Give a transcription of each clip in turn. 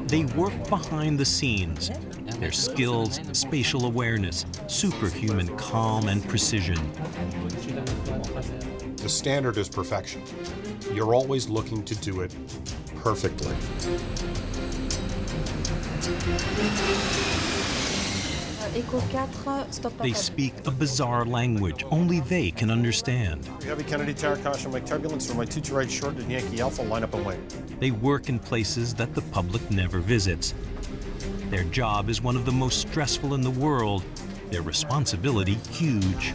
They work behind the scenes. Their skills, spatial awareness, superhuman calm and precision. The standard is perfection. You're always looking to do it perfectly. They speak a bizarre language only they can understand. Heavy Kennedy Tower, caution wake turbulence from my 2 to right short and Yankee Alpha, line up and wait. They work in places that the public never visits. Their job is one of the most stressful in the world. Their responsibility huge.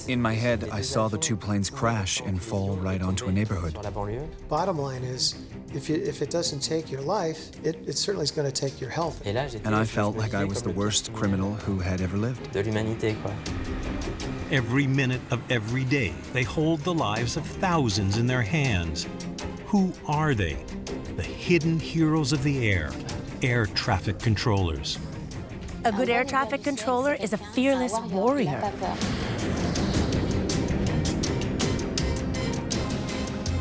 In my head, I saw the 2 planes crash and fall right onto a neighborhood. Bottom line is, if it doesn't take your life, it certainly is going to take your health. And I felt like I was the worst criminal who had ever lived. Every minute of every day, they hold the lives of thousands in their hands. Who are they? The hidden heroes of the air traffic controllers. A good air traffic controller is a fearless warrior.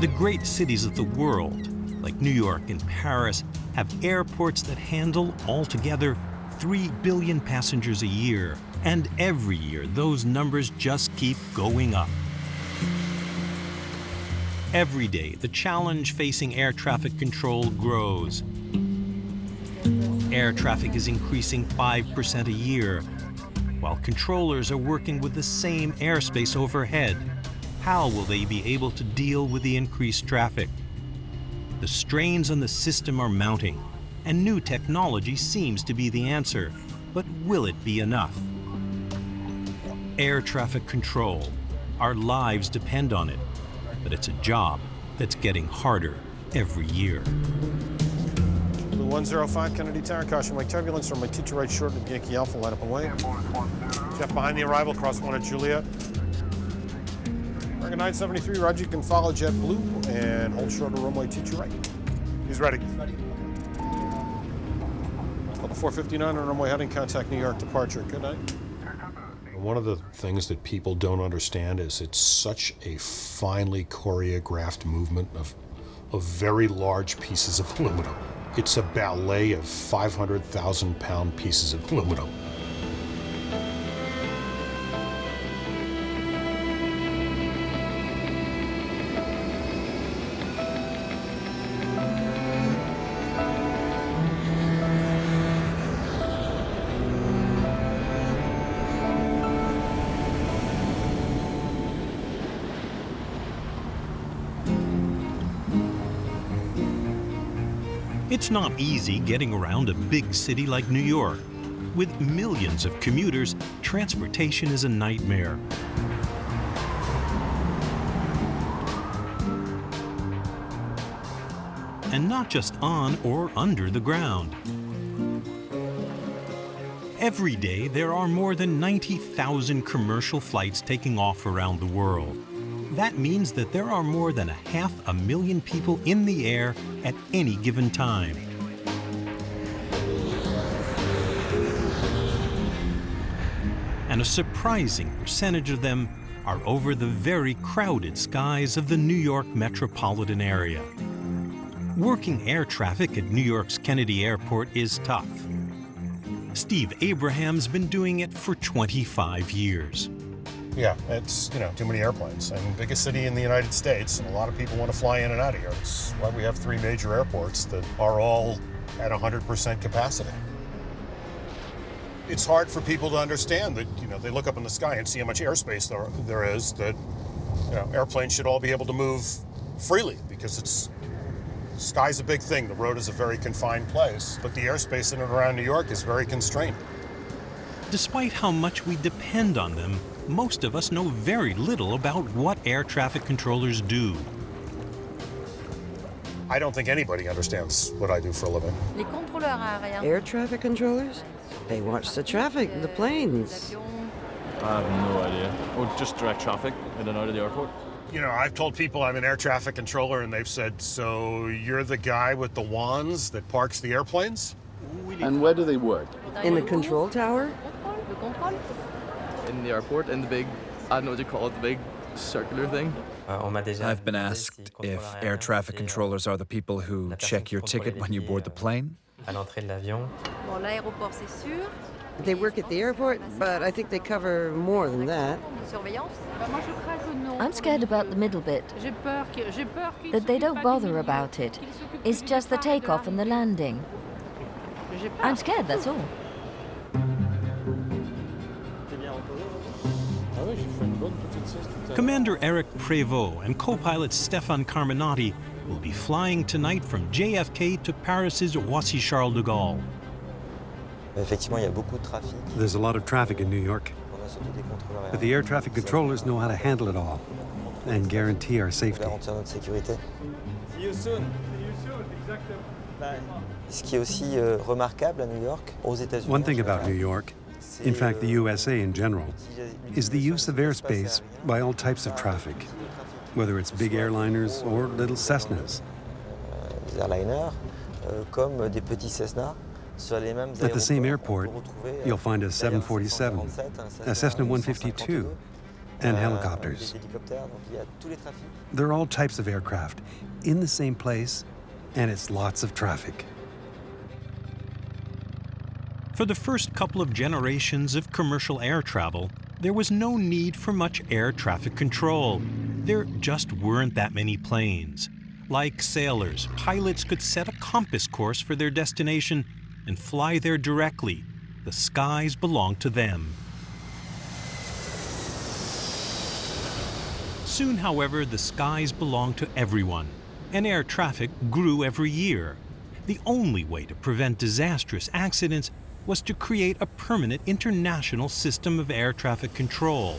The great cities of the world, like New York and Paris, have airports that handle altogether 3 billion passengers a year. And every year, those numbers just keep going up. Every day, the challenge facing air traffic control grows. Air traffic is increasing 5% a year, while controllers are working with the same airspace overhead. How will they be able to deal with the increased traffic? The strains on the system are mounting, and new technology seems to be the answer. But will it be enough? Air traffic control. Our lives depend on it, but it's a job that's getting harder every year. 105 Kennedy Tower, caution wake turbulence from my 2 to right short and Yankee Alpha, line up and wait. Jeff behind the arrival, cross 1 at Juliet. American 973, Roger, you can follow JetBlue and hold short of runway 2 to right. He's ready. Level 459 on runway heading, contact New York departure. Good night. One of the things that people don't understand is it's such a finely choreographed movement of very large pieces of aluminum. It's a ballet of 500,000-pound pieces of aluminum. It's not easy getting around a big city like New York. With millions of commuters, transportation is a nightmare. And not just on or under the ground. Every day, there are more than 90,000 commercial flights taking off around the world. That means that there are more than 500,000 people in the air at any given time. And a surprising percentage of them are over the very crowded skies of the New York metropolitan area. Working air traffic at New York's Kennedy Airport is tough. Steve Abraham's been doing it for 25 years. Yeah, it's, too many airplanes. And biggest city in the United States, and a lot of people want to fly in and out of here. It's why we have 3 major airports that are all at 100% capacity. It's hard for people to understand that, they look up in the sky and see how much airspace there is, that, airplanes should all be able to move freely because sky's a big thing. The road is a very confined place, but the airspace in and around New York is very constrained. Despite how much we depend on them, most of us know very little about what air traffic controllers do. I don't think anybody understands what I do for a living. Air traffic controllers? They watch the traffic, the planes. I have no idea. Oh, just direct traffic in and out of the airport. I've told people I'm an air traffic controller, and they've said, so you're the guy with the wands that parks the airplanes? And where do they work? In the control tower? In the airport, in the big, I don't know what you call it, the big circular thing. I've been asked if air traffic controllers are the people who check your ticket when you board the plane. They work at the airport, but I think they cover more than that. I'm scared about the middle bit. That they don't bother about it. It's just the takeoff and the landing. I'm scared, that's all. Commander Eric Prévost and co-pilot Stéphane Carminati will be flying tonight from JFK to Paris's Roissy Charles de Gaulle. There's a lot of traffic in New York, but the air traffic controllers know how to handle it all and guarantee our safety. See you soon. One thing about New York, in fact the USA in general, is the use of airspace by all types of traffic, whether it's big airliners or little Cessnas. At the same airport, you'll find a 747, a Cessna 152, and helicopters. There are all types of aircraft in the same place, and it's lots of traffic. For the first couple of generations of commercial air travel, there was no need for much air traffic control. There just weren't that many planes. Like sailors, pilots could set a compass course for their destination and fly there directly. The skies belonged to them. Soon, however, the skies belonged to everyone, and air traffic grew every year. The only way to prevent disastrous accidents was to create a permanent international system of air traffic control.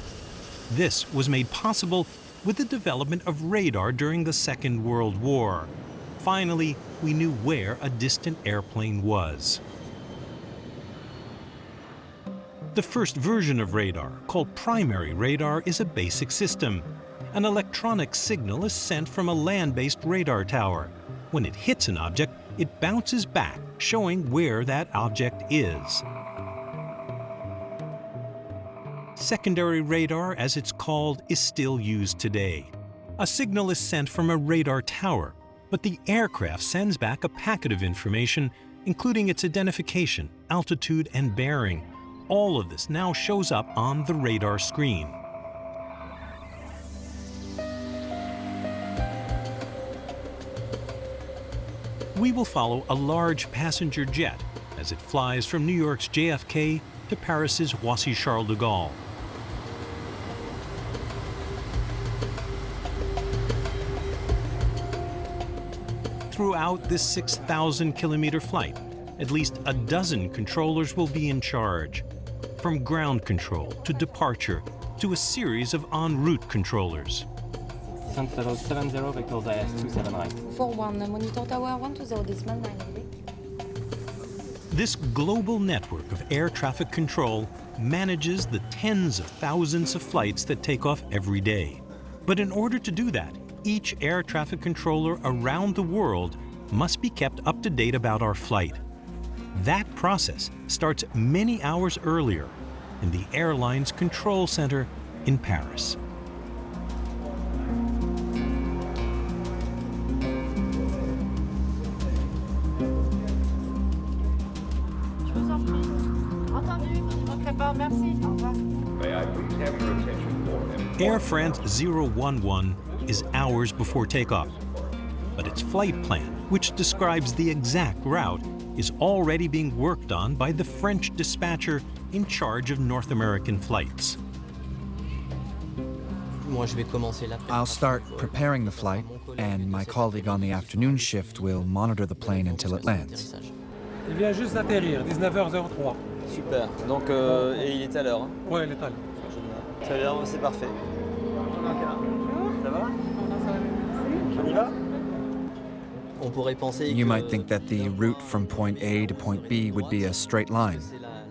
This was made possible with the development of radar during the Second World War. Finally, we knew where a distant airplane was. The first version of radar, called primary radar, is a basic system. An electronic signal is sent from a land-based radar tower. When it hits an object, it bounces back, showing where that object is. Secondary radar, as it's called, is still used today. A signal is sent from a radar tower, but the aircraft sends back a packet of information, including its identification, altitude, and bearing. All of this now shows up on the radar screen. We will follow a large passenger jet as it flies from New York's JFK to Paris's Roissy Charles de Gaulle. Throughout this 6,000-kilometer flight, at least a dozen controllers will be in charge. From ground control to departure to a series of en route controllers. 70 Victor IS 279. 41 monitor tower 120 decimal 9 degree. This global network of air traffic control manages the tens of thousands of flights that take off every day. But in order to do that, each air traffic controller around the world must be kept up to date about our flight. That process starts many hours earlier in the airline's control center in Paris. Air France 011 is hours before takeoff, but its flight plan, which describes the exact route, is already being worked on by the French dispatcher in charge of North American flights. I'll start preparing the flight, and my colleague on the afternoon shift will monitor the plane until it lands. Il vient juste d'atterrir, 19h03. Super. Donc, et il est à l'heure. Ouais, il est à l'heure. Très bien, c'est parfait. Ça va? On y va? You might think that the route from point A to point B would be a straight line,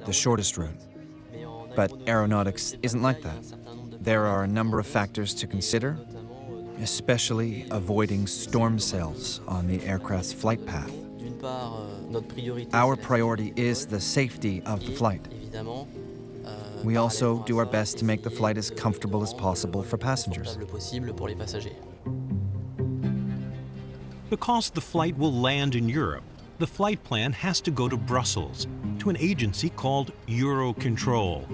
the shortest route. But aeronautics isn't like that. There are a number of factors to consider, especially avoiding storm cells on the aircraft's flight path. Our priority is the safety of the flight. We also do our best to make the flight as comfortable as possible for passengers. Because the flight will land in Europe, the flight plan has to go to Brussels, to an agency called Eurocontrol.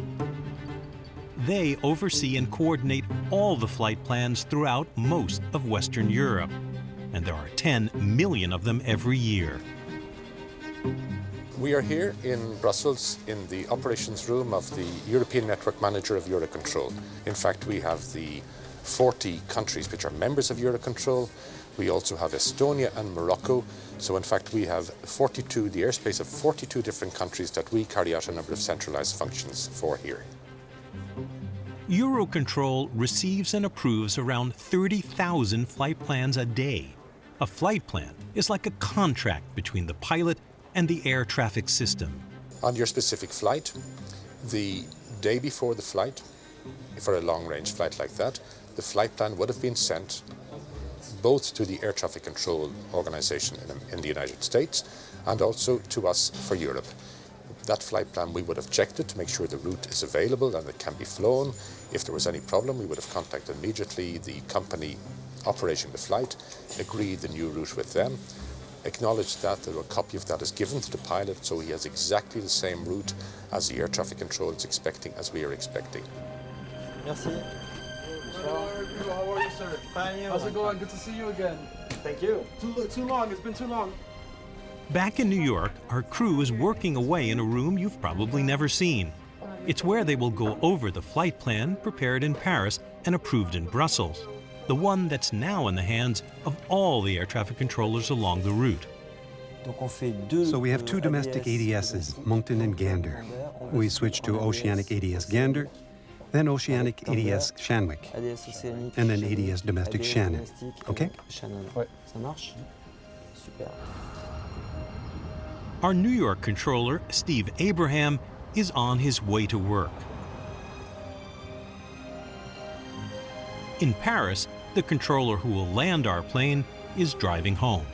They oversee and coordinate all the flight plans throughout most of Western Europe, and there are 10 million of them every year. We are here in Brussels in the operations room of the European Network Manager of Eurocontrol. In fact, we have the 40 countries which are members of Eurocontrol. We also have Estonia and Morocco. So in fact, we have the airspace of 42 different countries that we carry out a number of centralized functions for here. Eurocontrol receives and approves around 30,000 flight plans a day. A flight plan is like a contract between the pilot and the air traffic system. On your specific flight, the day before the flight, for a long-range flight like that, the flight plan would have been sent both to the air traffic control organization in the United States and also to us for Europe. That flight plan, we would have checked it to make sure the route is available and it can be flown. If there was any problem, we would have contacted immediately the company operating the flight, agreed the new route with them, acknowledged that, a copy of that is given to the pilot, so he has exactly the same route as the air traffic control is expecting, as we are expecting. Merci. How are you, sir? Fine, you. How's it going? Good to see you again. Thank you. Too long. It's been too long. Back in New York, our crew is working away in a room you've probably never seen. It's where they will go over the flight plan prepared in Paris and approved in Brussels, the one that's now in the hands of all the air traffic controllers along the route. So we have two domestic ADSs, Moncton and Gander. We switch to Oceanic ADS Gander, then Oceanic ADS Shanwick, and then ADS Domestic Shannon. Okay? Our New York controller, Steve Abraham, is on his way to work. In Paris, the controller who will land our plane is driving home.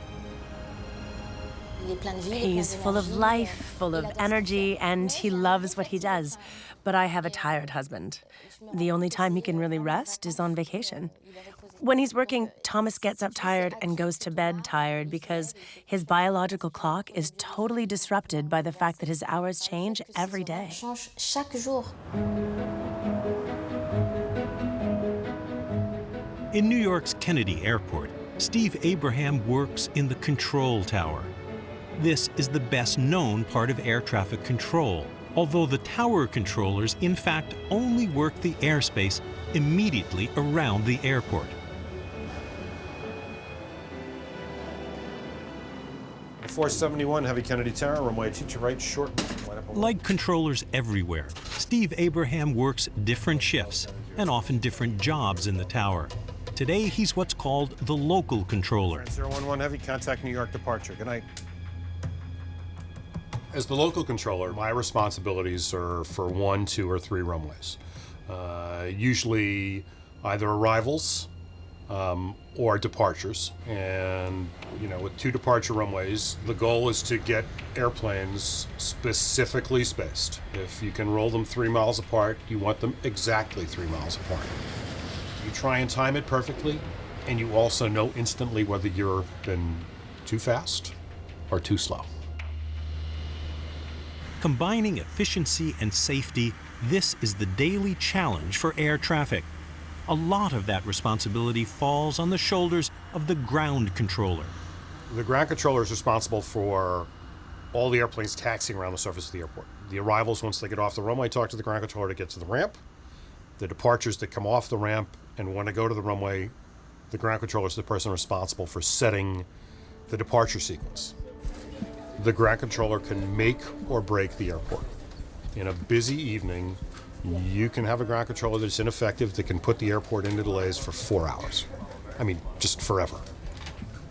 He's full of life, full of energy, and he loves what he does. But I have a tired husband. The only time he can really rest is on vacation. When he's working, Thomas gets up tired and goes to bed tired because his biological clock is totally disrupted by the fact that his hours change every day. In New York's Kennedy Airport, Steve Abraham works in the control tower. This is the best-known part of air traffic control, although the tower controllers in fact only work the airspace immediately around the airport. Before 71, Heavy Kennedy Tower, runway 22 right, short. Like controllers everywhere, Steve Abraham works different shifts and often different jobs in the tower. Today, he's what's called the local controller. 011 Heavy, contact New York departure. Good night. As the local controller, my responsibilities are for 1, 2, or 3 runways. Usually either arrivals or departures. And, with 2 departure runways, the goal is to get airplanes specifically spaced. If you can roll them 3 miles apart, you want them exactly 3 miles apart. You try and time it perfectly, and you also know instantly whether you've been too fast or too slow. Combining efficiency and safety, this is the daily challenge for air traffic. A lot of that responsibility falls on the shoulders of the ground controller. The ground controller is responsible for all the airplanes taxiing around the surface of the airport. The arrivals, once they get off the runway, talk to the ground controller to get to the ramp. The departures that come off the ramp and want to go to the runway, the ground controller is the person responsible for setting the departure sequence. The ground controller can make or break the airport. In a busy evening, you can have a ground controller that's ineffective that can put the airport into delays for 4 hours. I mean, just forever.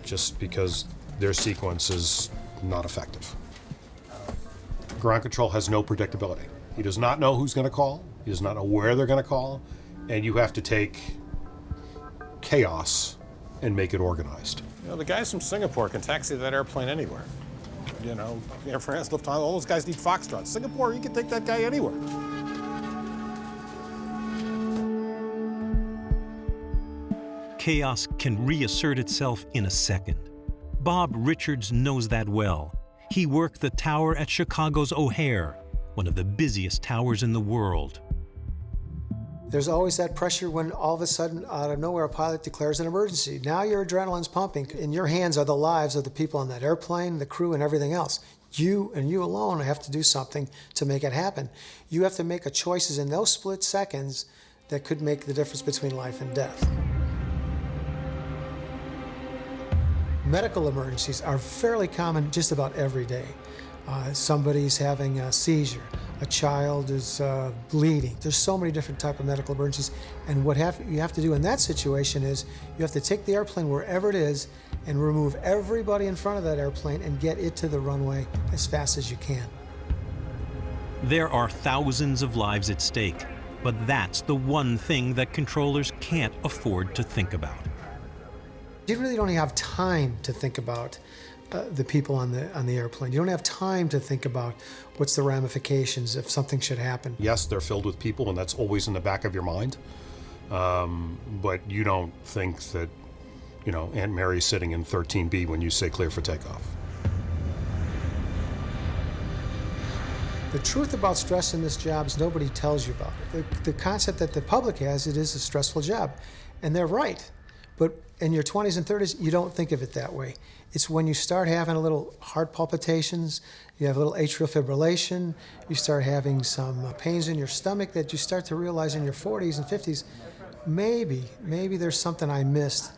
Just because their sequence is not effective. Ground control has no predictability. He does not know who's going to call. He does not know where they're going to call. And you have to take chaos and make it organized. The guys from Singapore can taxi that airplane anywhere. Air France, Lufthansa, all those guys need Foxtrot. Singapore, you can take that guy anywhere. chaos can reassert itself in a second. Bob Richards knows that well. He worked the tower at Chicago's O'Hare, one of the busiest towers in the world. There's always that pressure when all of a sudden, out of nowhere, a pilot declares an emergency. Now your adrenaline's pumping. In your hands are the lives of the people on that airplane, the crew, and everything else. You and you alone have to do something to make it happen. You have to make choices in those split seconds that could make the difference between life and death. Medical emergencies are fairly common just about every day. Somebody's having a seizure, a child is bleeding. There's so many different types of medical emergencies, and what you have to do in that situation is you have to take the airplane wherever it is and remove everybody in front of that airplane and get it to the runway as fast as you can. There are thousands of lives at stake, but that's the one thing that controllers can't afford to think about. You really don't have time to think about the people on the airplane. You don't have time to think about what's the ramifications if something should happen. Yes, they're filled with people, and that's always in the back of your mind. But you don't think that, Aunt Mary's sitting in 13B when you say clear for takeoff. The truth about stress in this job is nobody tells you about it. The concept that the public has, it is a stressful job, and they're right. But in your 20s and 30s, you don't think of it that way. It's when you start having a little heart palpitations, you have a little atrial fibrillation, you start having some pains in your stomach that you start to realize in your 40s and 50s, maybe there's something I missed.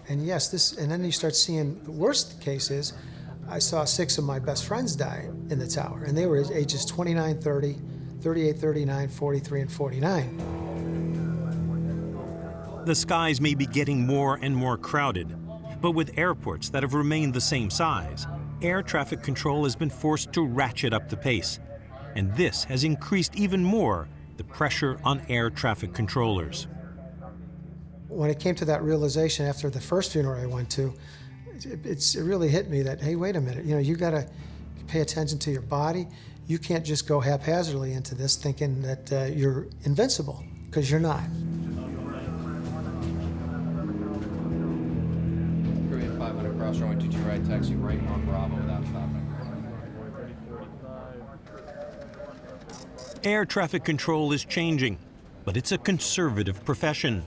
And yes, and then you start seeing the worst case is, I saw 6 of my best friends die in the tower, and they were ages 29, 30, 38, 39, 43, and 49. The skies may be getting more and more crowded, but with airports that have remained the same size, air traffic control has been forced to ratchet up the pace. And this has increased even more the pressure on air traffic controllers. When it came to that realization after the first funeral I went to, it really hit me that, hey, wait a minute, you got to pay attention to your body. You can't just go haphazardly into this thinking that you're invincible, because you're not. Korean 500 cross runway 22 right, taxi right on Bravo without stopping. Air traffic control is changing, but it's a conservative profession.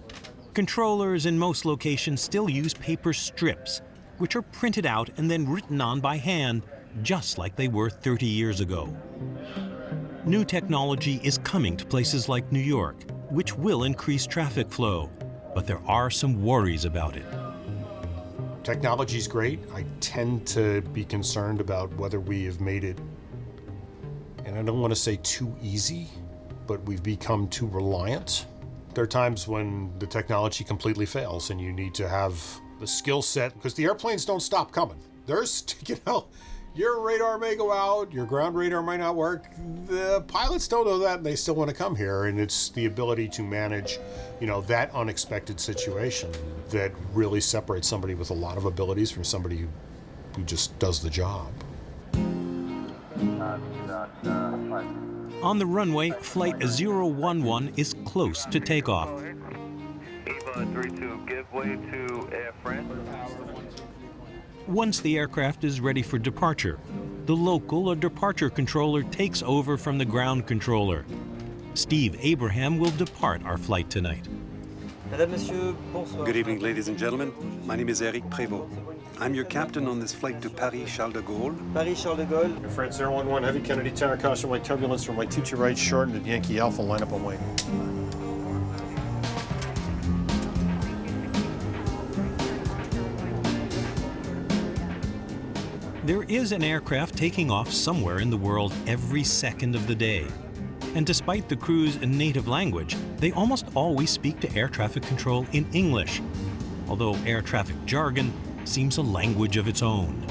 Controllers in most locations still use paper strips, which are printed out and then written on by hand, just like they were 30 years ago. New technology is coming to places like New York, which will increase traffic flow, but there are some worries about it. Technology's great. I tend to be concerned about whether we have made it, and I don't want to say too easy, but we've become too reliant. There are times when the technology completely fails and you need to have the skill set, because the airplanes don't stop coming. There's, your radar may go out, your ground radar might not work. The pilots don't know that, and they still want to come here, and it's the ability to manage, that unexpected situation that really separates somebody with a lot of abilities from somebody who just does the job. On the runway, Flight 011 is close to takeoff. 32, give way to Air France. Once the aircraft is ready for departure, the local or departure controller takes over from the ground controller. Steve Abraham will depart our flight tonight. Good evening, ladies and gentlemen. My name is Eric Prévost. I'm your captain on this flight to Paris Charles de Gaulle. Paris Charles de Gaulle. Air France 011, heavy Kennedy tower, caution white turbulence from white 22 right, shortened at Yankee Alpha, line up on wing. There is an aircraft taking off somewhere in the world every second of the day. And despite the crew's native language, they almost always speak to air traffic control in English, although air traffic jargon seems a language of its own.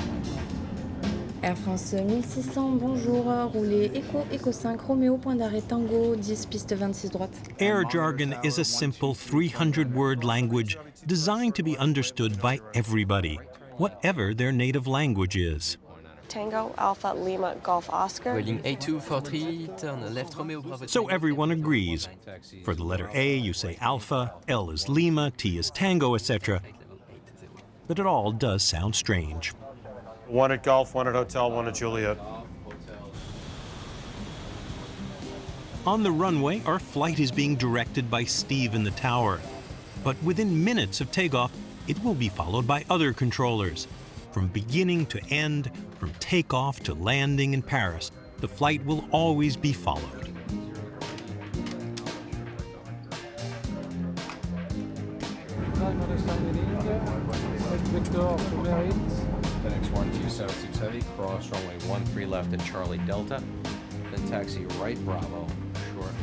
Air France 1600, bonjour, roulez Echo 5, Romeo, point d'arrêt Tango, 10 piste 26 droite. Air jargon is a simple 300-word language designed to be understood by everybody, whatever their native language is. Tango, Alpha, Lima, Golf, Oscar. Waiting A2 for 3, turn left Romeo Bravo. So everyone agrees. For the letter A, you say Alpha, L is Lima, T is Tango, etc. But it all does sound strange. 1 at Golf, 1 at Hotel, 1 at Juliet. On the runway, our flight is being directed by Steve in the tower. But within minutes of takeoff, it will be followed by other controllers. From beginning to end, from takeoff to landing in Paris, the flight will always be followed. FedEx 1276 Heavy, cross runway 13 left at Charlie Delta, then taxi right Bravo, short.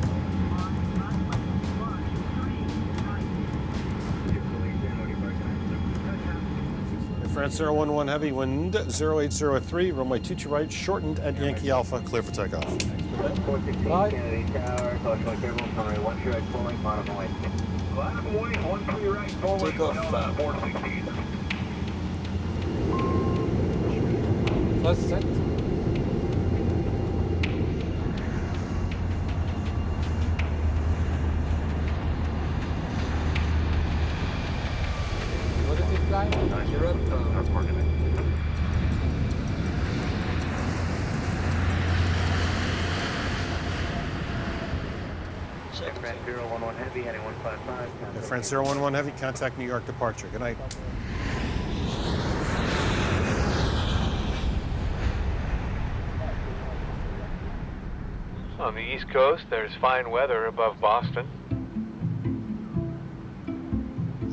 Air France 011 Heavy, wind 0803, runway 22 right, shortened at Yankee Alpha, clear for takeoff. Right. First set. What is it flying? You're up. Aircraft 011 Heavy, heading 155. Air France 011 Heavy, contact New York departure. Good night. On the East Coast, there's fine weather above Boston.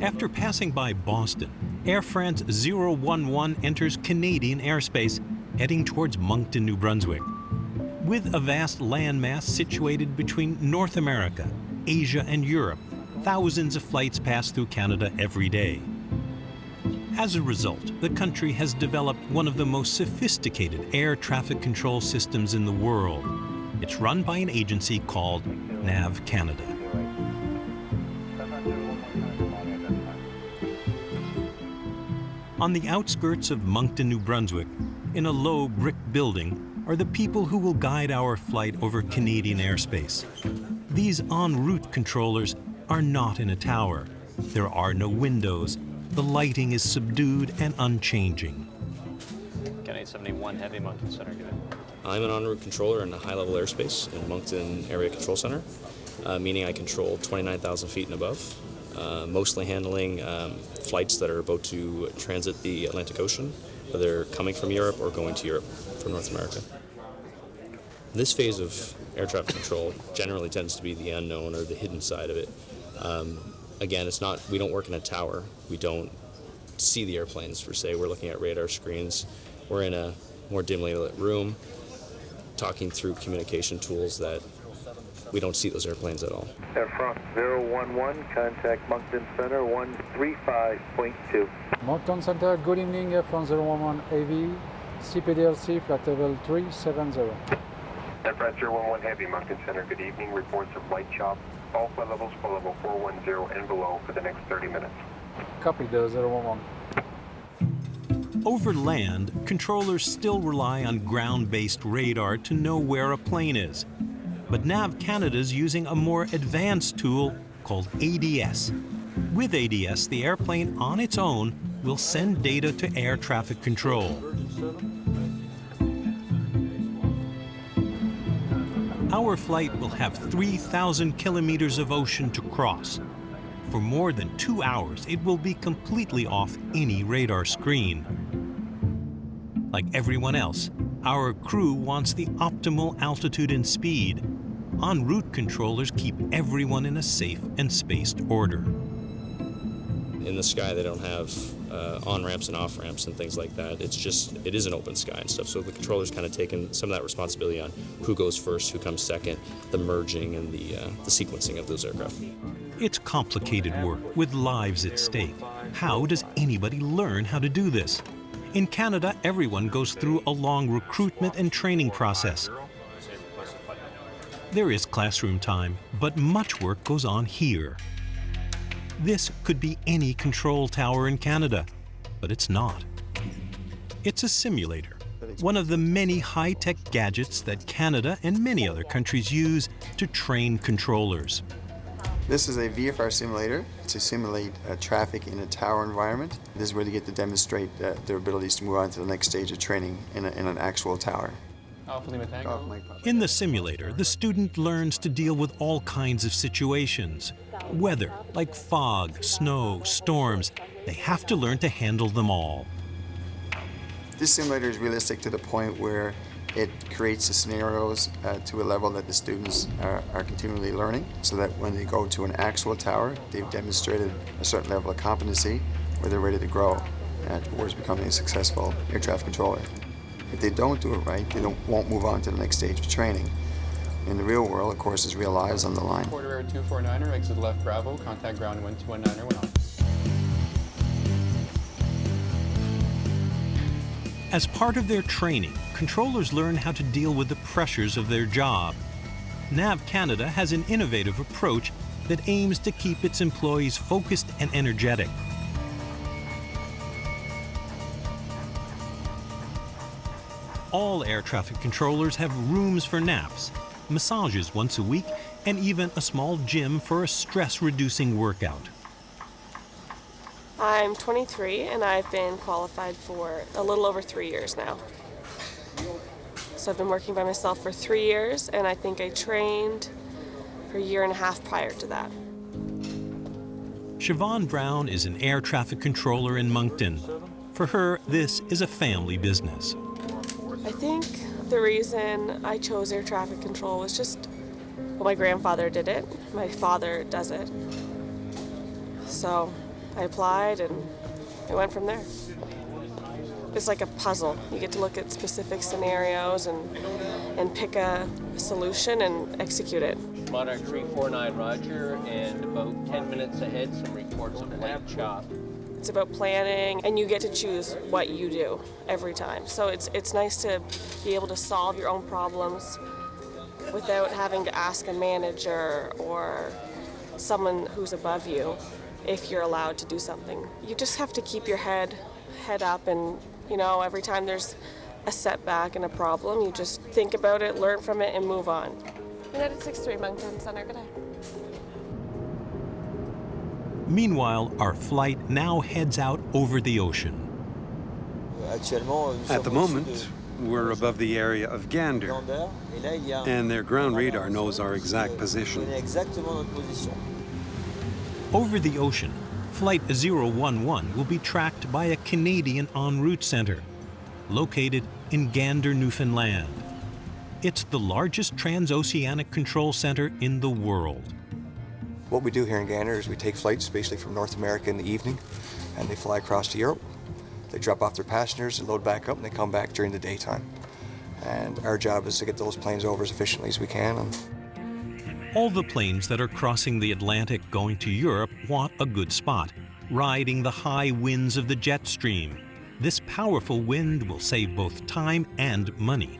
After passing by Boston, Air France 011 enters Canadian airspace, heading towards Moncton, New Brunswick. With a vast landmass situated between North America, Asia, and Europe, thousands of flights pass through Canada every day. As a result, the country has developed one of the most sophisticated air traffic control systems in the world. It's run by an agency called NAV Canada. On the outskirts of Moncton, New Brunswick, in a low brick building, are the people who will guide our flight over Canadian airspace. These en route controllers are not in a tower. There are no windows. The lighting is subdued and unchanging. Can 871 Heavy, Moncton Center, good. I'm an en route controller in a high-level airspace in Moncton Area Control Center, meaning I control 29,000 feet and above, mostly handling flights that are about to transit the Atlantic Ocean, whether coming from Europe or going to Europe from North America. This phase of air traffic control generally tends to be the unknown or the hidden side of it. Again, it's not, we don't work in a tower. We don't see the airplanes per se. We're looking at radar screens. We're in a more dimly lit room, talking through communication tools that we don't see those airplanes at all. Air France 011, contact Moncton Center 135.2. Moncton Center, good evening, Air France 011 AV, CPDLC, flight level 370. Air France 011 Heavy, Moncton Center, good evening. Reports of light chop, all flight levels for level 410 and below for the next 30 minutes. Copy the 011. Over land, controllers still rely on ground-based radar to know where a plane is. But NAV Canada is using a more advanced tool called ADS. With ADS, the airplane on its own will send data to air traffic control. Our flight will have 3,000 kilometers of ocean to cross. For more than 2 hours, it will be completely off any radar screen. Like everyone else, our crew wants the optimal altitude and speed. En route controllers keep everyone in a safe and spaced order. In the sky, they don't have on-ramps and off-ramps and things like that. It is an open sky and stuff, so the controller's kind of taken some of that responsibility on who goes first, who comes second, the merging and the sequencing of those aircraft. It's complicated work with lives at stake. How does anybody learn how to do this? In Canada, everyone goes through a long recruitment and training process. There is classroom time, but much work goes on here. This could be any control tower in Canada, but it's not. It's a simulator, one of the many high-tech gadgets that Canada and many other countries use to train controllers. This is a VFR simulator to simulate traffic in a tower environment. This is where they get to demonstrate their abilities to move on to the next stage of training in an actual tower. In the simulator, the student learns to deal with all kinds of situations. Weather, like fog, snow, storms, they have to learn to handle them all. This simulator is realistic to the point where it creates the scenarios to a level that the students are continually learning, so that when they go to an actual tower, they've demonstrated a certain level of competency where they're ready to grow towards becoming a successful air traffic controller. If they don't do it right, they won't move on to the next stage of training. In the real world, of course, there's real lives on the line. Quarter Air 249er, exit left Bravo, contact ground 1219er, when on. As part of their training, controllers learn how to deal with the pressures of their job. NAV Canada has an innovative approach that aims to keep its employees focused and energetic. All air traffic controllers have rooms for naps, massages once a week, and even a small gym for a stress-reducing workout. I'm 23 and I've been qualified for a little over 3 years now. So I've been working by myself for 3 years, and I think I trained for a year and a half prior to that. Siobhan Brown is an air traffic controller in Moncton. For her, this is a family business. I think the reason I chose air traffic control was just, well, my grandfather did it, my father does it. So I applied and it went from there. It's like a puzzle. You get to look at specific scenarios and pick a solution and execute it. Monarch 349 Roger, and about 10 minutes ahead, some reports of light chop. It's about planning, and you get to choose what you do every time. So it's nice to be able to solve your own problems without having to ask a manager or someone who's above you if you're allowed to do something. You just have to keep your head up, and you know, every time there's a setback and a problem, you just think about it, learn from it, and move on. United 63 Moncton Center, good day. Meanwhile, our flight now heads out over the ocean. At the moment, we're above the area of Gander, and their ground radar knows our exact position. Over the ocean, Flight 011 will be tracked by a Canadian en route center, located in Gander, Newfoundland. It's the largest transoceanic control center in the world. What we do here in Gander is we take flights basically from North America in the evening, and they fly across to Europe. They drop off their passengers and load back up, and they come back during the daytime. And our job is to get those planes over as efficiently as we can. All the planes that are crossing the Atlantic going to Europe want a good spot, riding the high winds of the jet stream. This powerful wind will save both time and money.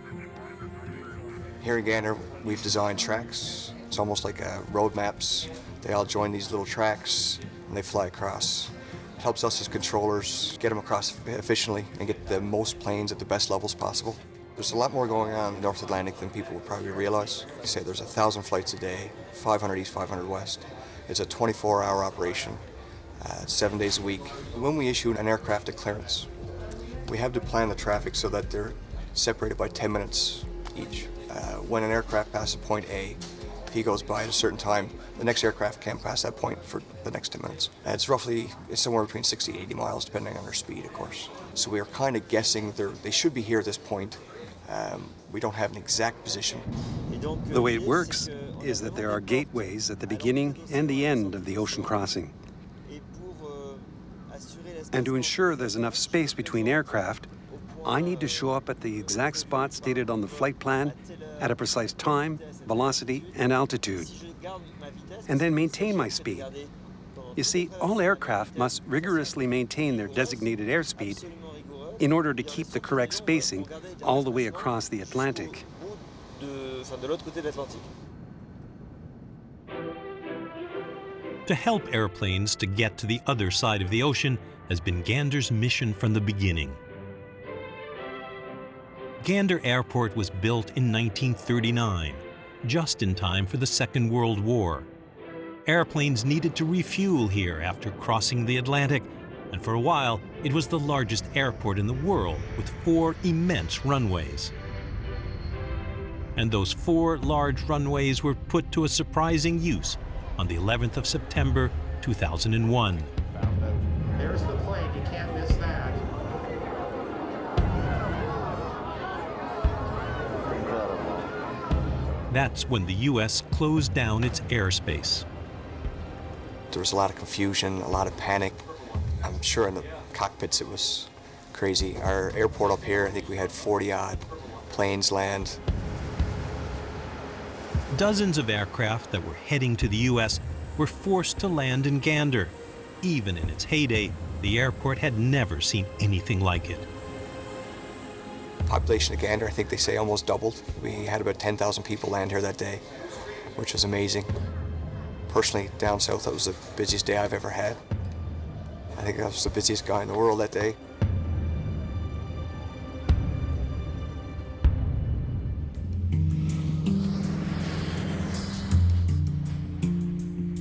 Here in Gander, we've designed tracks. It's almost like road maps. They all join these little tracks and they fly across. It helps us as controllers get them across efficiently and get the most planes at the best levels possible. There's a lot more going on in the North Atlantic than people would probably realize. You say there's 1,000 flights a day, 500 east, 500 west. It's a 24-hour operation, 7 days a week. When we issue an aircraft a clearance, we have to plan the traffic so that they're separated by 10 minutes each. When an aircraft passes point A, if he goes by at a certain time, the next aircraft can't pass that point for the next 10 minutes. It's somewhere between 60 and 80 miles, depending on their speed, of course. So we are kind of guessing they should be here at this point. We don't have an exact position. The way it works is that there are gateways at the beginning and the end of the ocean crossing. And to ensure there's enough space between aircraft, I need to show up at the exact spot stated on the flight plan at a precise time, velocity, and altitude, and then maintain my speed. You see, all aircraft must rigorously maintain their designated airspeed in order to keep the correct spacing all the way across the Atlantic. To help airplanes to get to the other side of the ocean has been Gander's mission from the beginning. Gander Airport was built in 1939, just in time for the Second World War. Airplanes needed to refuel here after crossing the Atlantic, and for a while it was the largest airport in the world with 4 immense runways. And those 4 large runways were put to a surprising use on the 11th of September 2001. There's the plane, you can't miss that. That's when the U.S. closed down its airspace. There was a lot of confusion, a lot of panic. I'm sure in the cockpits it was crazy. Our airport up here, I think we had 40-odd planes land. Dozens of aircraft that were heading to the U.S. were forced to land in Gander. Even in its heyday, the airport had never seen anything like it. The population of Gander, I think they say, almost doubled. We had about 10,000 people land here that day, which was amazing. Personally, down south, that was the busiest day I've ever had. I think I was the busiest guy in the world that day.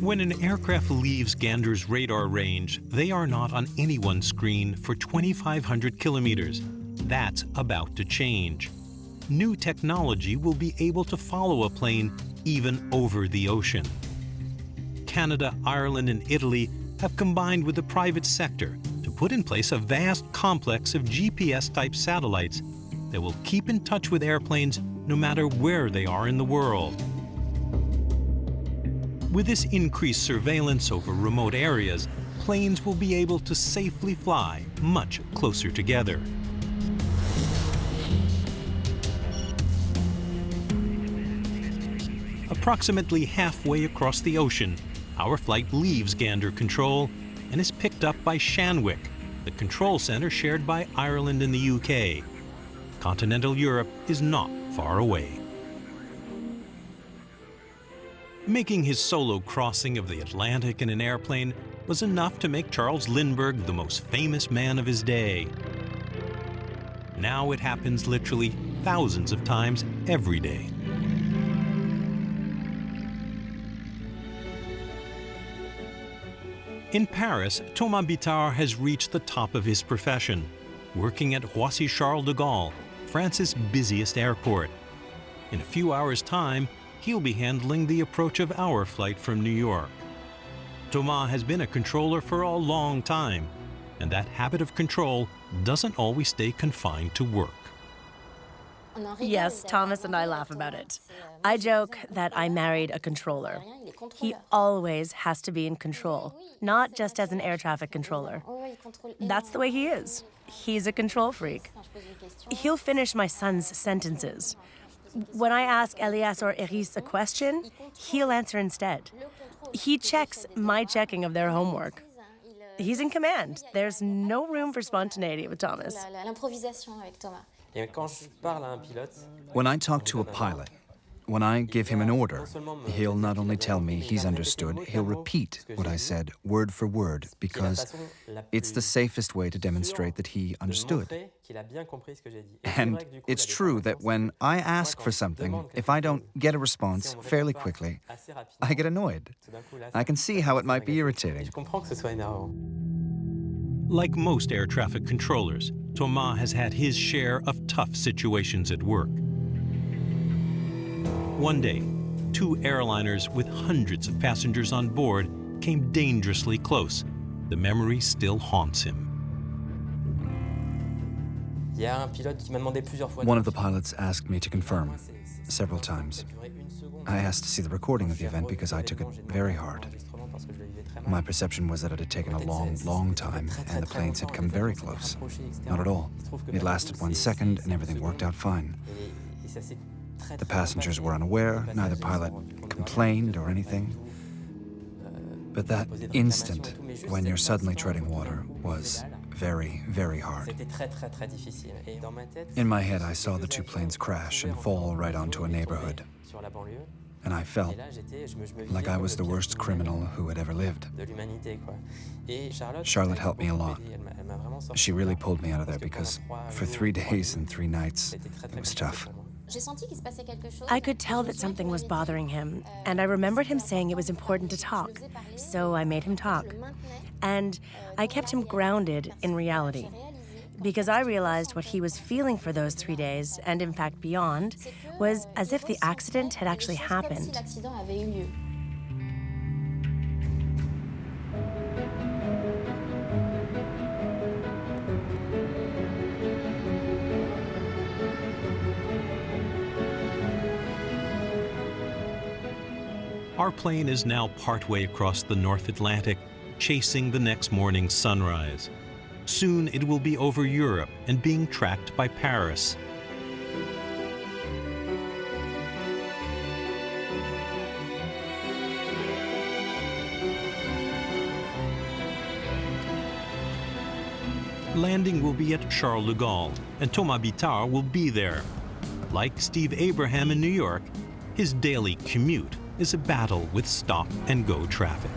When an aircraft leaves Gander's radar range, they are not on anyone's screen for 2,500 kilometers. That's about to change. New technology will be able to follow a plane even over the ocean. Canada, Ireland, and Italy have combined with the private sector to put in place a vast complex of GPS-type satellites that will keep in touch with airplanes no matter where they are in the world. With this increased surveillance over remote areas, planes will be able to safely fly much closer together. Approximately halfway across the ocean, our flight leaves Gander Control and is picked up by Shanwick, the control center shared by Ireland and the UK. Continental Europe is not far away. Making his solo crossing of the Atlantic in an airplane was enough to make Charles Lindbergh the most famous man of his day. Now it happens literally thousands of times every day. In Paris, Thomas Bittard has reached the top of his profession, working at Roissy Charles de Gaulle, France's busiest airport. In a few hours' time, he'll be handling the approach of our flight from New York. Thomas has been a controller for a long time, and that habit of control doesn't always stay confined to work. Yes, Thomas and I laugh about it. I joke that I married a controller. He always has to be in control, not just as an air traffic controller. That's the way he is. He's a control freak. He'll finish my son's sentences. When I ask Elias or Eris a question, he'll answer instead. He checks my checking of their homework. He's in command. There's no room for spontaneity with Thomas. When I talk to a pilot, when I give him an order, he'll not only tell me he's understood, he'll repeat what I said word for word, because it's the safest way to demonstrate that he understood. And it's true that when I ask for something, if I don't get a response fairly quickly, I get annoyed. I can see how it might be irritating. Like most air traffic controllers, Thomas has had his share of tough situations at work. One day, 2 airliners with hundreds of passengers on board came dangerously close. The memory still haunts him. One of the pilots asked me to confirm several times. I asked to see the recording of the event because I took it very hard. My perception was that it had taken a long, long time, and the planes had come very close. Not at all. It lasted 1 second, and everything worked out fine. The passengers were unaware, neither pilot complained or anything. But that instant, when you're suddenly treading water, was very, very hard. In my head, I saw the 2 planes crash and fall right onto a neighborhood. and I felt like I was the worst criminal who had ever lived. Charlotte helped me a lot. She really pulled me out of there because for 3 days and 3 nights, it was tough. I could tell that something was bothering him, and I remembered him saying it was important to talk, so I made him talk. And I kept him grounded in reality, because I realized what he was feeling for those 3 days, and in fact beyond, was as if the accident had actually happened. Our plane is now partway across the North Atlantic, chasing the next morning's sunrise. Soon it will be over Europe and being tracked by Paris. Landing will be at Charles de Gaulle, and Thomas Bittard will be there. Like Steve Abraham in New York, his daily commute is a battle with stop-and-go traffic.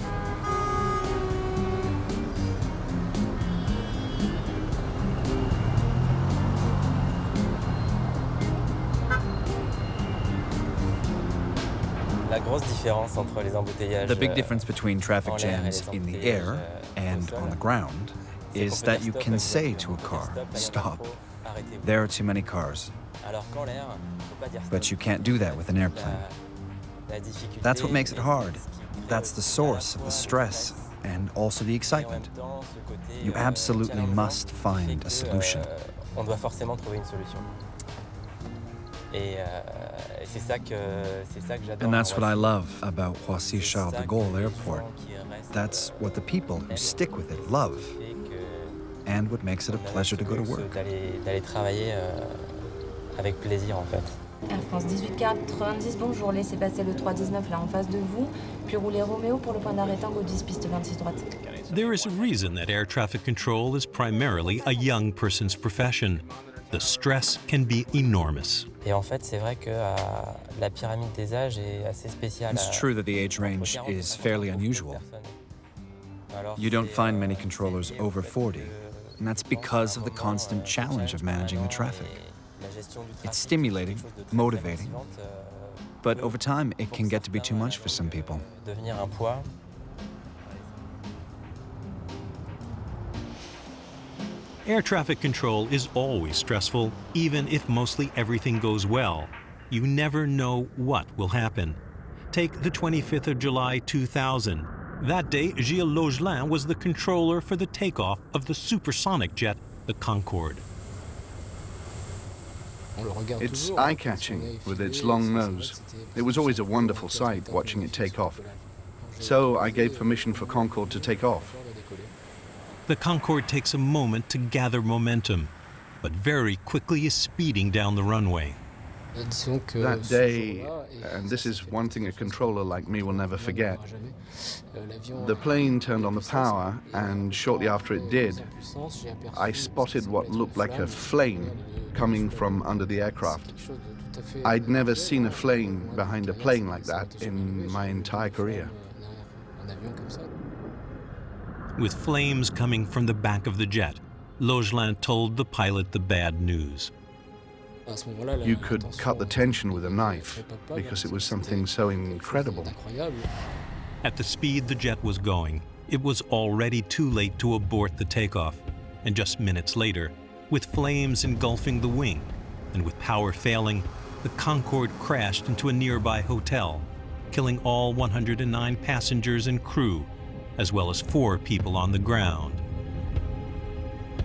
The big difference between traffic jams in the air and on the ground is that you can say to a car, stop, there are too many cars. But you can't do that with an airplane. That's what makes it hard. That's the source of the stress and also the excitement. You absolutely must find a solution. And that's what I love about Roissy Charles de Gaulle Airport. That's what the people who stick with it love, and what makes it a pleasure to go to work. Air France 1890, bonjour, laissez passer le 319 là en face de vous, puis roulez Roméo pour le point d'arrêt Tango 10, piste 26 droite. There is a reason that air traffic control is primarily a young person's profession. The stress can be enormous. Et en fait, c'est vrai que la pyramide des âges est assez spéciale. It's true that the age range is fairly unusual. You don't find many controllers over 40, and that's because of the constant challenge of managing the traffic. It's stimulating, motivating, but over time it can get to be too much for some people. Air traffic control is always stressful, even if mostly everything goes well. You never know what will happen. Take the 25th of July 2000. That day, Gilles Logelin was the controller for the takeoff of the supersonic jet, the Concorde. It's eye-catching with its long nose. It was always a wonderful sight watching it take off. So I gave permission for Concorde to take off. The Concorde takes a moment to gather momentum, but very quickly is speeding down the runway. That day, and this is one thing a controller like me will never forget, the plane turned on the power, and shortly after it did, I spotted what looked like a flame coming from under the aircraft. I'd never seen a flame behind a plane like that in my entire career. With flames coming from the back of the jet, Logelin told the pilot the bad news. You could cut the tension with a knife because it was something so incredible. At the speed the jet was going, it was already too late to abort the takeoff, and just minutes later, with flames engulfing the wing and with power failing, the Concorde crashed into a nearby hotel, killing all 109 passengers and crew, as well as 4 people on the ground.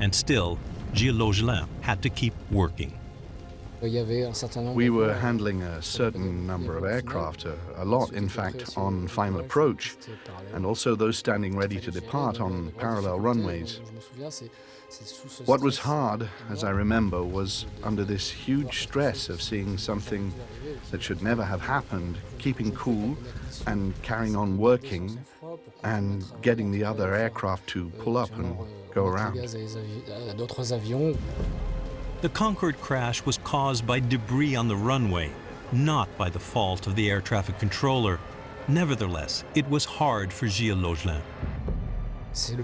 And still, Gilles Logelin had to keep working. We were handling a certain number of aircraft, a lot in fact, on final approach, and also those standing ready to depart on parallel runways. What was hard, as I remember, was under this huge stress of seeing something that should never have happened, keeping cool and carrying on working and getting the other aircraft to pull up and go around. The Concorde crash was caused by debris on the runway, not by the fault of the air traffic controller. Nevertheless, it was hard for Gilles Laugelin.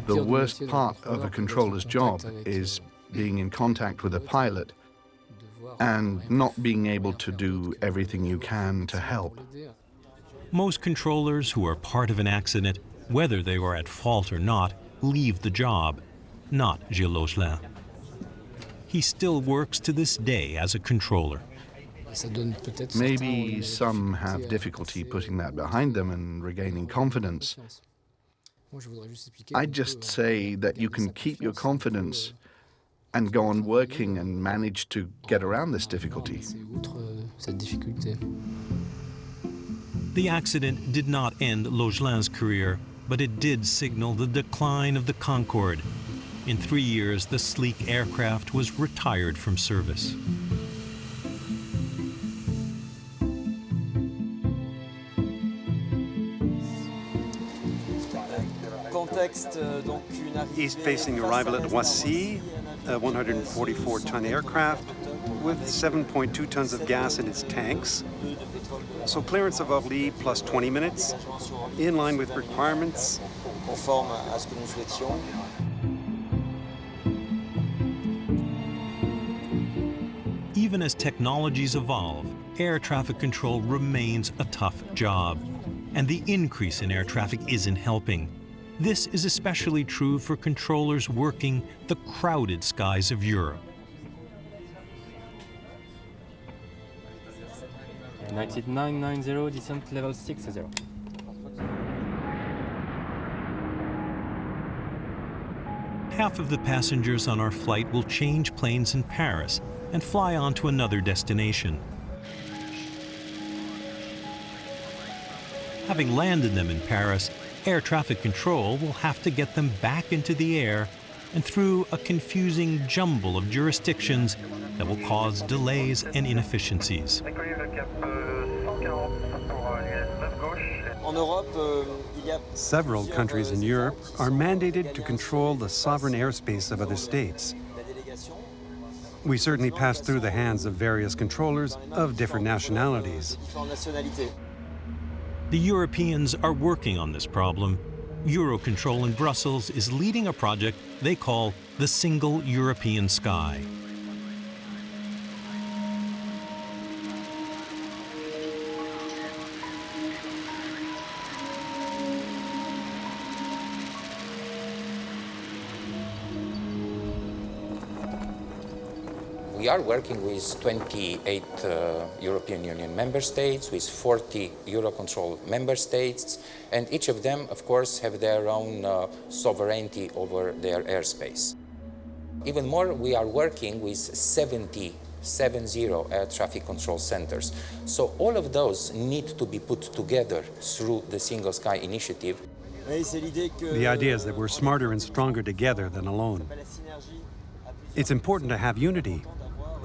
The worst part of a controller's job is being in contact with a pilot and not being able to do everything you can to help. Most controllers who are part of an accident, whether they were at fault or not, leave the job. Not Gilles Laugelin. He still works to this day as a controller. Maybe some have difficulty putting that behind them and regaining confidence. I'd just say that you can keep your confidence and go on working and manage to get around this difficulty. The accident did not end Laugelin's career, but it did signal the decline of the Concorde. In 3 years, the sleek aircraft was retired from service. East-facing arrival at Roissy, a 144-ton aircraft with 7.2 tons of gas in its tanks. So clearance of Orly plus 20 minutes, in line with requirements. Even as technologies evolve, air traffic control remains a tough job, and the increase in air traffic isn't helping. This is especially true for controllers working the crowded skies of Europe. 9990, descent level 60. Half of the passengers on our flight will change planes in Paris and fly on to another destination. Having landed them in Paris, air traffic control will have to get them back into the air and through a confusing jumble of jurisdictions that will cause delays and inefficiencies. Several countries in Europe are mandated to control the sovereign airspace of other states. We certainly pass through the hands of various controllers of different nationalities. The Europeans are working on this problem. Eurocontrol in Brussels is leading a project they call the Single European Sky. We are working with 28 European Union member states, with 40 Eurocontrol member states, and each of them, of course, have their own sovereignty over their airspace. Even more, we are working with 70 air traffic control centers. So all of those need to be put together through the Single Sky initiative. The idea is that we're smarter and stronger together than alone. It's important to have unity,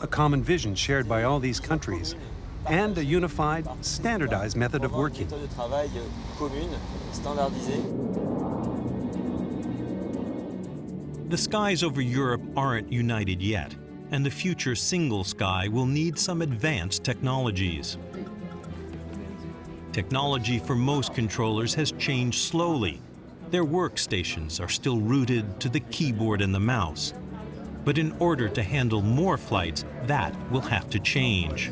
a common vision shared by all these countries, and a unified, standardized method of working. The skies over Europe aren't united yet, and the future single sky will need some advanced technologies. Technology for most controllers has changed slowly. Their workstations are still rooted to the keyboard and the mouse. But in order to handle more flights, that will have to change.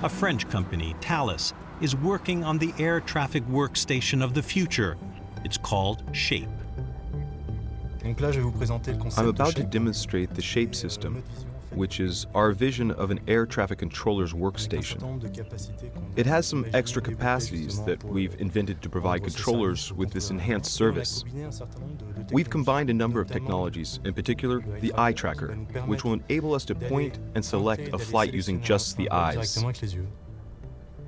A French company, Thales, is working on the air traffic workstation of the future. It's called SHAPE. I'm about to demonstrate the SHAPE system, which is our vision of an air traffic controller's workstation. It has some extra capacities that we've invented to provide controllers with this enhanced service. We've combined a number of technologies, in particular the eye tracker, which will enable us to point and select a flight using just the eyes.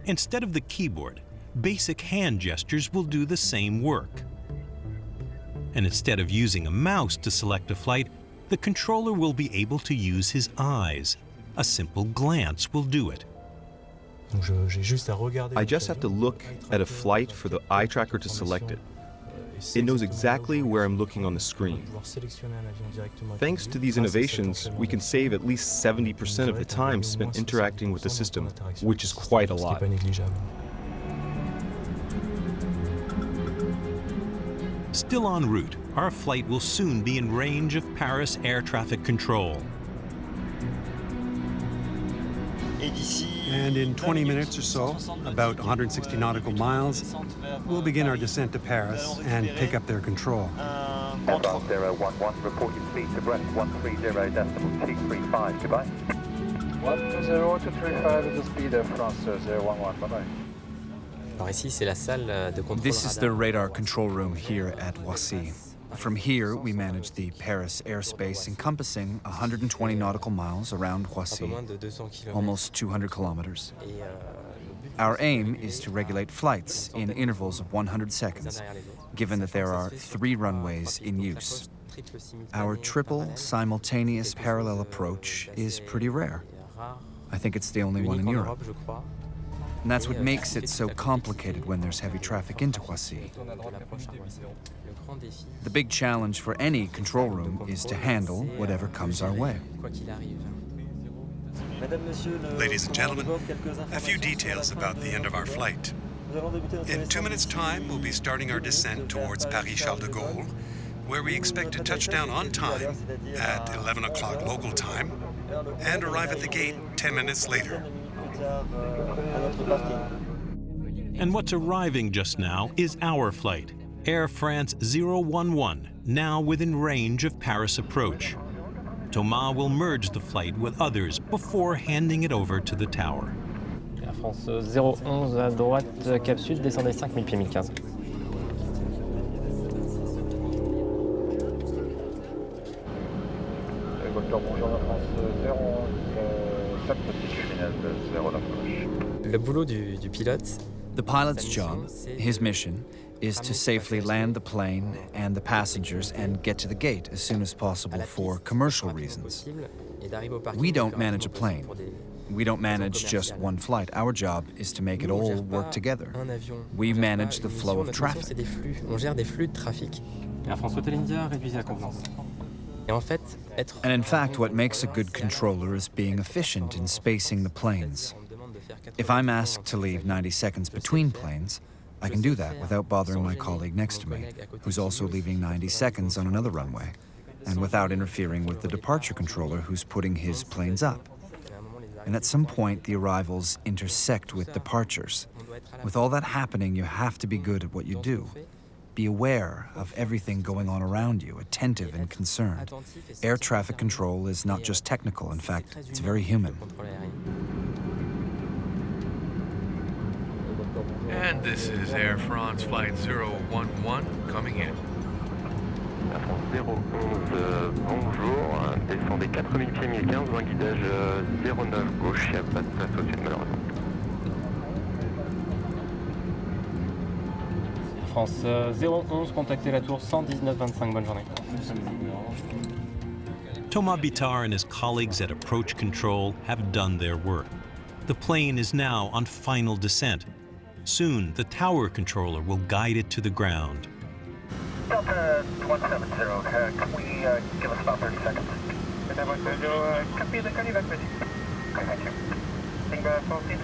Instead of the keyboard, basic hand gestures will do the same work. And instead of using a mouse to select a flight, the controller will be able to use his eyes. A simple glance will do it. I just have to look at a flight for the eye tracker to select it. It knows exactly where I'm looking on the screen. Thanks to these innovations, we can save at least 70% of the time spent interacting with the system, which is quite a lot. Still en route, our flight will soon be in range of Paris air traffic control. And in 20 minutes or so, about 160 nautical miles, we'll begin our descent to Paris and pick up their control. Airbus 011, reporting speed to Brest 130.235, goodbye. 120-235 is the speed of France 011, bye-bye. This is the radar control room here at Roissy. From here, we manage the Paris airspace encompassing 120 nautical miles around Roissy, almost 200 kilometers. Our aim is to regulate flights in intervals of 100 seconds, given that there are 3 runways in use. Our triple simultaneous parallel approach is pretty rare. I think it's the only one in Europe. And that's what makes it so complicated when there's heavy traffic into Roissy. The big challenge for any control room is to handle whatever comes our way. Ladies and gentlemen, a few details about the end of our flight. In 2 minutes' time, we'll be starting our descent towards Paris-Charles de Gaulle, where we expect to touch down on time at 11 o'clock local time and arrive at the gate 10 minutes later. And what's arriving just now is our flight, Air France 011, now within range of Paris approach. Thomas will merge the flight with others before handing it over to the tower. Air France 011 à droite, cap sud, descendez 5000 pieds 1015. The pilot's job, his mission, is to safely land the plane and the passengers and get to the gate as soon as possible for commercial reasons. We don't manage a plane. We don't manage just one flight. Our job is to make it all work together. We manage the flow of traffic. And in fact, what makes a good controller is being efficient in spacing the planes. If I'm asked to leave 90 seconds between planes, I can do that without bothering my colleague next to me, who's also leaving 90 seconds on another runway, and without interfering with the departure controller who's putting his planes up. And at some point, the arrivals intersect with departures. With all that happening, you have to be good at what you do. Be aware of everything going on around you, attentive and concerned. Air traffic control is not just technical, in fact, it's very human. And this is Air France Flight 011 coming in. Air France 011, bonjour. Descendez 4000 pieds 1015, un guidage 09 gauche, il n'y a pas de place au-dessus de malheureusement. Air France 011, contactez la tour 119-25, bonne journée. Thomas Bittard and his colleagues at approach control have done their work. The plane is now on final descent. Soon, the tower controller will guide it to the ground. Delta 170, can we give us about 30 seconds? Can you evacuate? Okay, thank you. Think about 42?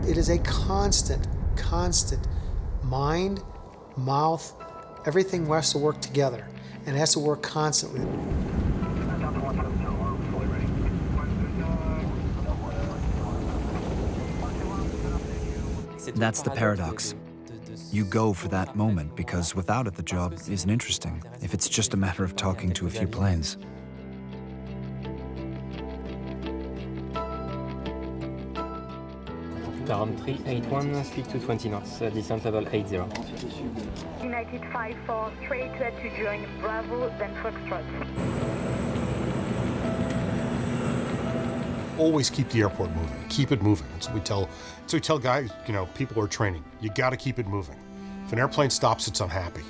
It is a constant mind, mouth, everything has to work together, and it has to work constantly. That's the paradox. You go for that moment because without it, the job isn't interesting, if it's just a matter of talking to a few planes. Durham 381, speak to 20 knots, descent level 80. United 54, straight to join Bravo, then Foxtrot. Always keep the airport moving. Keep it moving. That's what we tell guys, people who are training. You got to keep it moving. If an airplane stops, it's unhappy.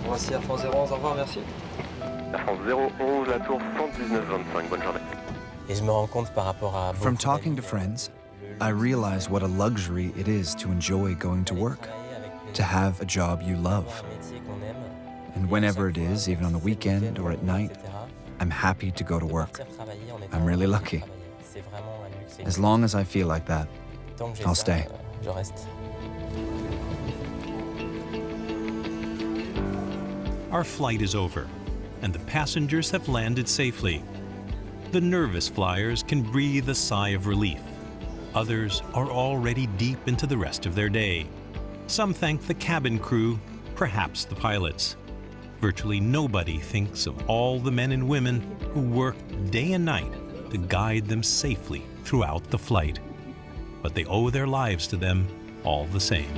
Roissy Air France 011, au revoir, merci. Air France 011, la tour 119-25, bonne journée. Et je me rends compte par rapport à... From talking to friends, I realize what a luxury it is to enjoy going to work, to have a job you love. And whenever it is, even on the weekend or at night, I'm happy to go to work. I'm really lucky. As long as I feel like that, I'll stay. Our flight is over, and the passengers have landed safely. The nervous flyers can breathe a sigh of relief. Others are already deep into the rest of their day. Some thank the cabin crew, perhaps the pilots. Virtually nobody thinks of all the men and women who work day and night to guide them safely throughout the flight. But they owe their lives to them all the same.